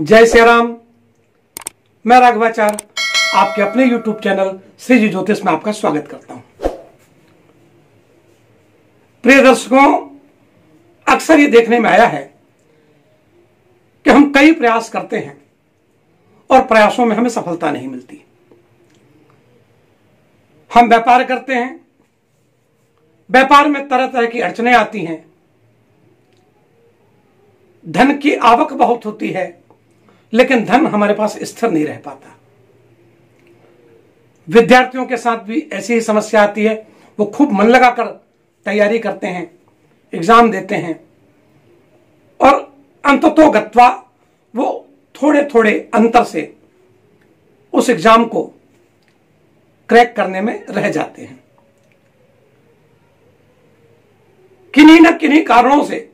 जय श्री राम। मैं राघवाचार्य आपके अपने YouTube चैनल श्री जी ज्योतिष में आपका स्वागत करता हूं। प्रिय दर्शकों, अक्सर ये देखने में आया है कि हम कई प्रयास करते हैं और प्रयासों में हमें सफलता नहीं मिलती। हम व्यापार करते हैं, व्यापार में तरह तरह की अड़चनें आती हैं, धन की आवक बहुत होती है लेकिन धन हमारे पास स्थिर नहीं रह पाता। विद्यार्थियों के साथ भी ऐसी ही समस्या आती है। वो खूब मन लगाकर तैयारी करते हैं, एग्जाम देते हैं और अंततोगत्वा वो थोड़े थोड़े अंतर से उस एग्जाम को क्रैक करने में रह जाते हैं। किन्हीं न किन्हीं कारणों से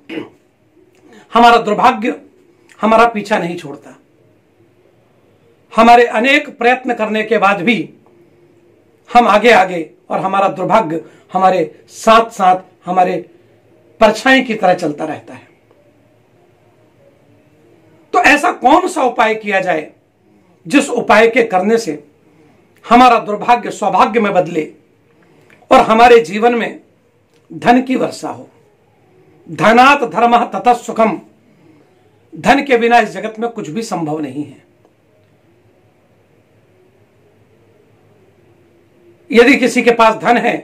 हमारा दुर्भाग्य हमारा पीछा नहीं छोड़ता। हमारे अनेक प्रयत्न करने के बाद भी हम आगे आगे और हमारा दुर्भाग्य हमारे साथ साथ हमारे परछाई की तरह चलता रहता है। तो ऐसा कौन सा उपाय किया जाए जिस उपाय के करने से हमारा दुर्भाग्य सौभाग्य में बदले और हमारे जीवन में धन की वर्षा हो। धनात् धर्मः ततः सुखम। धन के बिना इस जगत में कुछ भी संभव नहीं है। यदि किसी के पास धन है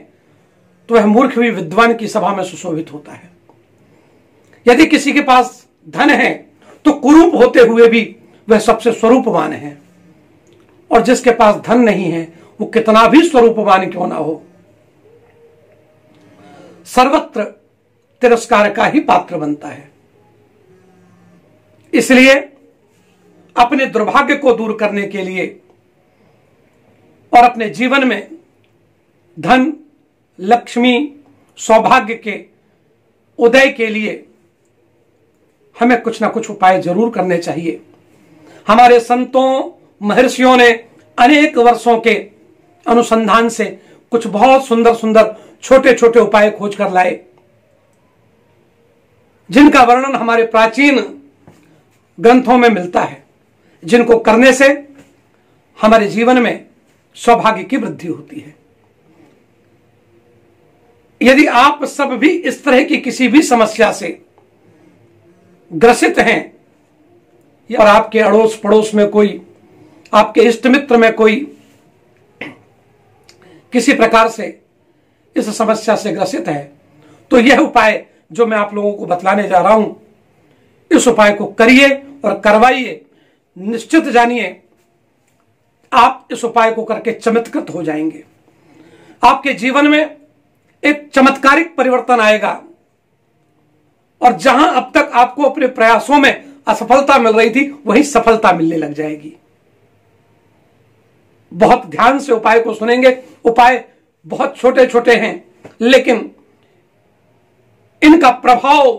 तो वह मूर्ख भी विद्वान की सभा में सुशोभित होता है। यदि किसी के पास धन है तो कुरूप होते हुए भी वह सबसे स्वरूपवान है, और जिसके पास धन नहीं है वो कितना भी स्वरूपवान क्यों ना हो, सर्वत्र तिरस्कार का ही पात्र बनता है। इसलिए अपने दुर्भाग्य को दूर करने के लिए और अपने जीवन में धन, लक्ष्मी, सौभाग्य के उदय के लिए हमें कुछ ना कुछ उपाय जरूर करने चाहिए। हमारे संतों महर्षियों ने अनेक वर्षों के अनुसंधान से कुछ बहुत सुंदर सुंदर छोटे छोटे उपाय खोज कर लाए, जिनका वर्णन हमारे प्राचीन ग्रंथों में मिलता है, जिनको करने से हमारे जीवन में सौभाग्य की वृद्धि होती है। यदि आप सब भी इस तरह की किसी भी समस्या से ग्रसित हैं और आपके अड़ोस पड़ोस में कोई, आपके इष्ट मित्र में कोई किसी प्रकार से इस समस्या से ग्रसित है, तो यह उपाय जो मैं आप लोगों को बतलाने जा रहा हूं, इस उपाय को करिए और करवाइए। निश्चित जानिए आप इस उपाय को करके चमत्कृत हो जाएंगे। आपके जीवन में एक चमत्कारिक परिवर्तन आएगा और जहां अब तक आपको अपने प्रयासों में असफलता मिल रही थी वहीं सफलता मिलने लग जाएगी। बहुत ध्यान से उपाय को सुनेंगे। उपाय बहुत छोटे छोटे हैं लेकिन इनका प्रभाव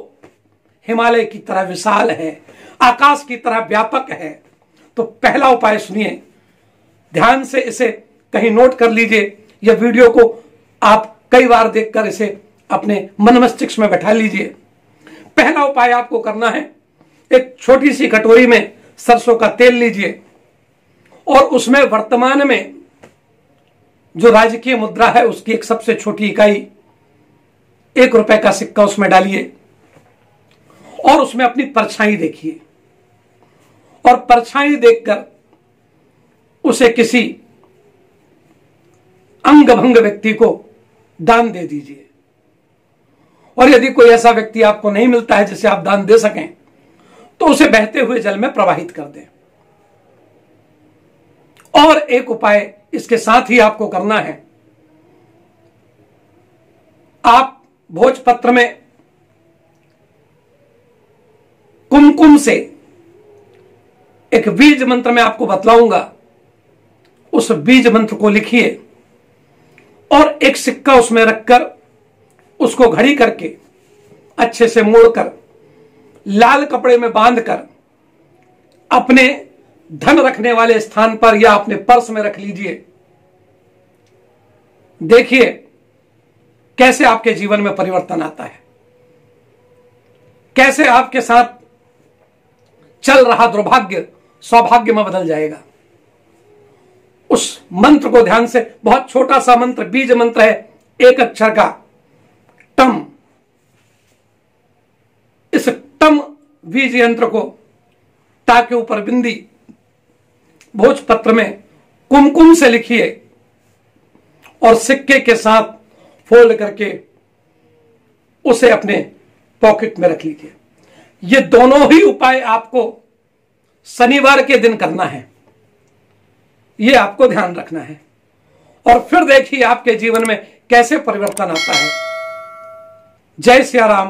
हिमालय की तरह विशाल है, आकाश की तरह व्यापक है। तो पहला उपाय सुनिए, ध्यान से इसे कहीं नोट कर लीजिए या वीडियो को आप कई बार देखकर इसे अपने मन मस्तिष्क में बैठा लीजिए। पहला उपाय आपको करना है, एक छोटी सी कटोरी में सरसों का तेल लीजिए और उसमें वर्तमान में जो राजकीय मुद्रा है उसकी एक सबसे छोटी इकाई ₹1 का सिक्का उसमें डालिए और उसमें अपनी परछाई देखिए और परछाई देखकर उसे किसी अंगभंग व्यक्ति को दान दे दीजिए। और यदि कोई ऐसा व्यक्ति आपको नहीं मिलता है जिसे आप दान दे सकें तो उसे बहते हुए जल में प्रवाहित कर दें। और एक उपाय इसके साथ ही आपको करना है, आप भोजपत्र में कुमकुम से एक बीज मंत्र मैं आपको बतलाऊंगा, उस बीज मंत्र को लिखिए और एक सिक्का उसमें रखकर उसको घड़ी करके अच्छे से मोड़कर लाल कपड़े में बांधकर अपने धन रखने वाले स्थान पर या अपने पर्स में रख लीजिए। देखिए कैसे आपके जीवन में परिवर्तन आता है, कैसे आपके साथ चल रहा दुर्भाग्य सौभाग्य में बदल जाएगा। उस मंत्र को ध्यान से, बहुत छोटा सा मंत्र, बीज मंत्र है, एक अक्षर का, टम। इस टम बीज यंत्र को टा के ऊपर बिंदी भोजपत्र में कुमकुम से लिखिए और सिक्के के साथ फोल्ड करके उसे अपने पॉकेट में रख लीजिए। ये दोनों ही उपाय आपको शनिवार के दिन करना है, ये आपको ध्यान रखना है। और फिर देखिए आपके जीवन में कैसे परिवर्तन आता है। जय सिया राम,